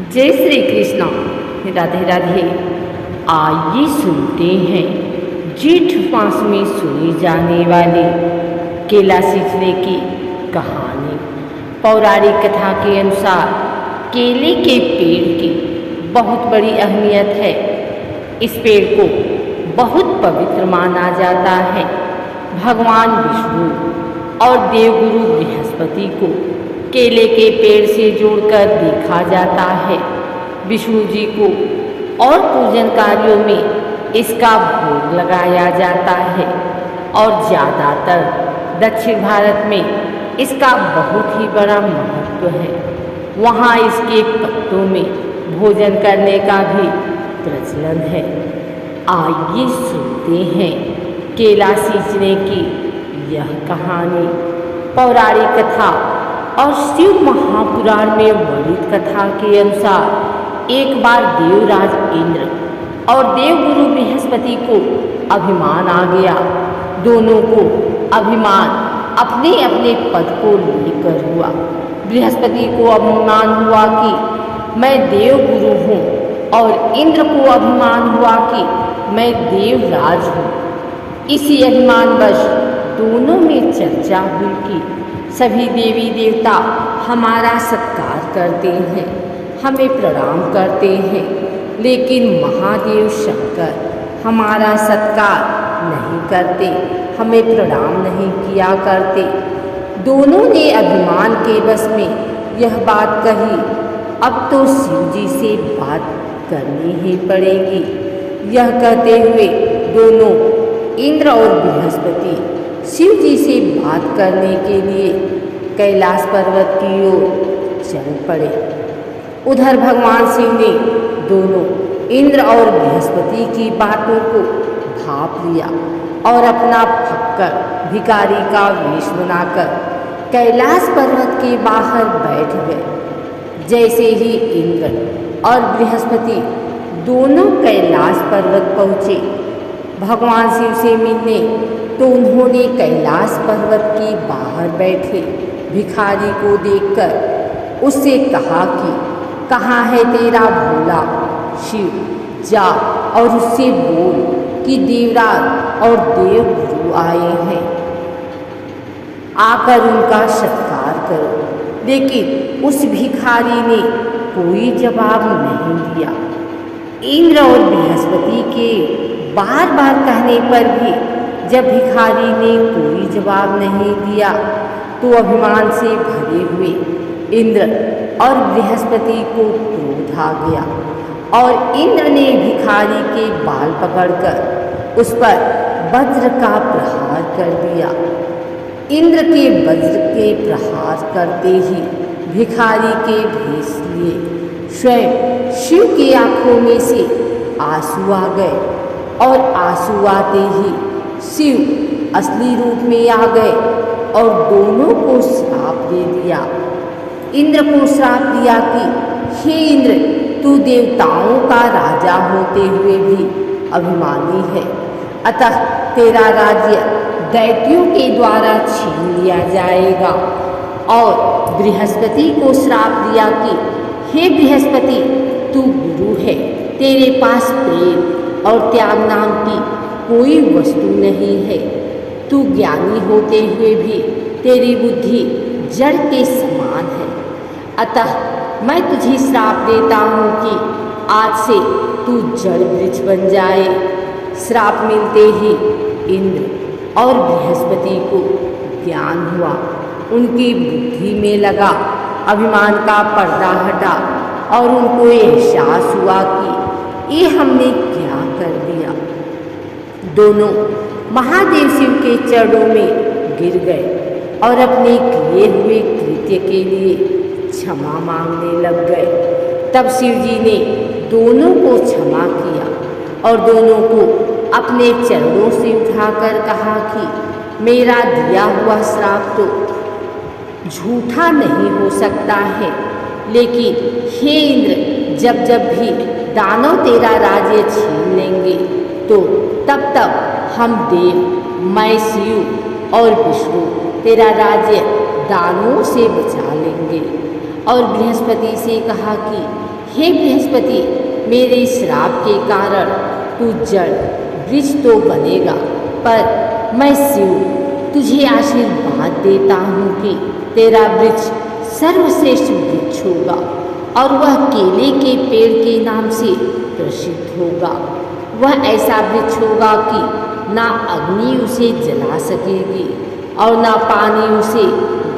जय श्री कृष्ण। राधे राधे। आइए सुनते हैं जेठ मास में सुनी जाने वाली केला सींचने की कहानी। पौराणिक कथा के अनुसार केले के पेड़ की बहुत बड़ी अहमियत है। इस पेड़ को बहुत पवित्र माना जाता है। भगवान विष्णु और देवगुरु बृहस्पति को केले के पेड़ से जोड़कर देखा जाता है। विष्णु जी को और पूजन कार्यों में इसका भोग लगाया जाता है और ज़्यादातर दक्षिण भारत में इसका बहुत ही बड़ा महत्व है। वहाँ इसके पत्तों में भोजन करने का भी प्रचलन है। आइए सुनते हैं केला सींचने की यह कहानी। पौराणिक कथा और शिव महापुराण में वर्णित कथा के अनुसार एक बार देवराज इंद्र और देवगुरु बृहस्पति को अभिमान आ गया। दोनों को अभिमान अपने अपने पद को लेकर हुआ। बृहस्पति को अभिमान हुआ कि मैं देवगुरु हूँ और इंद्र को अभिमान हुआ कि मैं देवराज हूँ। इसी अभिमानवश दोनों में चर्चा हुई कि सभी देवी देवता हमारा सत्कार करते हैं, हमें प्रणाम करते हैं, लेकिन महादेव शंकर हमारा सत्कार नहीं करते, हमें प्रणाम नहीं किया करते। दोनों ने अभिमान के बस में यह बात कही, अब तो शिव जी से बात करनी ही पड़ेगी। यह कहते हुए दोनों इंद्र और बृहस्पति शिव जी से बात करने के लिए कैलाश पर्वत की ओर चल पड़े। उधर भगवान शिव ने दोनों इंद्र और बृहस्पति की बातों को भाप लिया और अपना फक्कर भिखारी का वेश बनाकर कैलाश पर्वत के बाहर बैठ गए। जैसे ही इंद्र और बृहस्पति दोनों कैलाश पर्वत पहुँचे भगवान शिव से मिलने, तो उन्होंने कैलाश पर्वत के बाहर बैठे भिखारी को देखकर उससे कहा कि कहाँ है तेरा भोला शिव, जा और उससे बोल कि देवराज और देवगुरु आए हैं, आकर उनका सत्कार करो। लेकिन उस भिखारी ने कोई जवाब नहीं दिया। इंद्र और बृहस्पति के बार बार कहने पर भी जब भिखारी ने कोई जवाब नहीं दिया, तो अभिमान से भरे हुए इंद्र और बृहस्पति को क्रोध आ गया और इंद्र ने भिखारी के बाल पकड़कर उस पर वज्र का प्रहार कर दिया। इंद्र के वज्र के प्रहार करते ही भिखारी के भेष लिए स्वयं शिव की आंखों में से आंसू आ गए और आंसू आते ही शिव असली रूप में आ गए और दोनों को श्राप दे दिया। इंद्र को श्राप दिया कि हे इंद्र, तू देवताओं का राजा होते हुए भी अभिमानी है, अतः तेरा राज्य दैत्यों के द्वारा छीन लिया जाएगा। और बृहस्पति को श्राप दिया कि हे बृहस्पति, तू गुरु है, तेरे पास प्रेम और त्याग नाम की कोई वस्तु नहीं है, तू ज्ञानी होते हुए भी तेरी बुद्धि जड़ के समान है, अतः मैं तुझे श्राप देता हूँ कि आज से तू जड़ वृक्ष बन जाए। श्राप मिलते ही इंद्र और बृहस्पति को ज्ञान हुआ, उनकी बुद्धि में लगा, अभिमान का पर्दा हटा और उनको एहसास हुआ कि ये हमने क्या कर दिया। दोनों महादेव शिव के चरणों में गिर गए और अपने किए हुए कृत्य के लिए क्षमा मांगने लग गए। तब शिव जी ने दोनों को क्षमा किया और दोनों को अपने चरणों से उठाकर कहा कि मेरा दिया हुआ श्राप तो झूठा नहीं हो सकता है, लेकिन हे इंद्र, जब जब भी दानव तेरा राज्य छीन लेंगे तो तब तब हम देव, मैं शिव और विष्णु तेरा राज्य दानवों से बचा लेंगे। और बृहस्पति से कहा कि हे बृहस्पति, मेरे श्राप के कारण तू जड़ वृक्ष तो बनेगा, पर मैं शिव तुझे आशीर्वाद देता हूँ कि तेरा वृक्ष सर्वश्रेष्ठ वृक्ष होगा और वह केले के पेड़ के नाम से प्रसिद्ध होगा। वह ऐसा वृक्ष होगा कि ना अग्नि उसे जला सकेगी और ना पानी उसे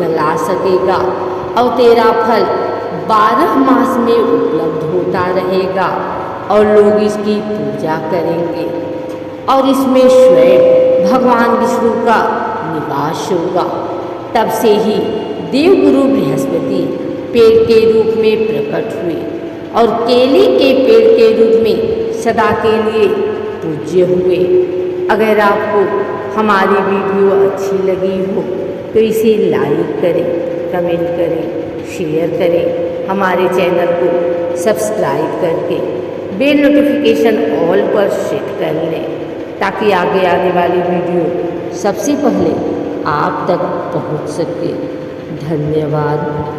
गला सकेगा, और तेरा फल 12 मास में उपलब्ध होता रहेगा और लोग इसकी पूजा करेंगे। और इसमें स्वयं भगवान विष्णु का निवास होगा। तब से ही देवगुरु बृहस्पति पेड़ के रूप में प्रकट हुए और केले के पेड़ के रूप में सदा के लिए पूज्य हुए। अगर आपको हमारी वीडियो अच्छी लगी हो तो इसे लाइक करें, कमेंट करें, शेयर करें। हमारे चैनल को सब्सक्राइब करके बेल नोटिफिकेशन ऑल पर सेट कर लें ताकि आगे आने वाली वीडियो सबसे पहले आप तक पहुंच सके। धन्यवाद।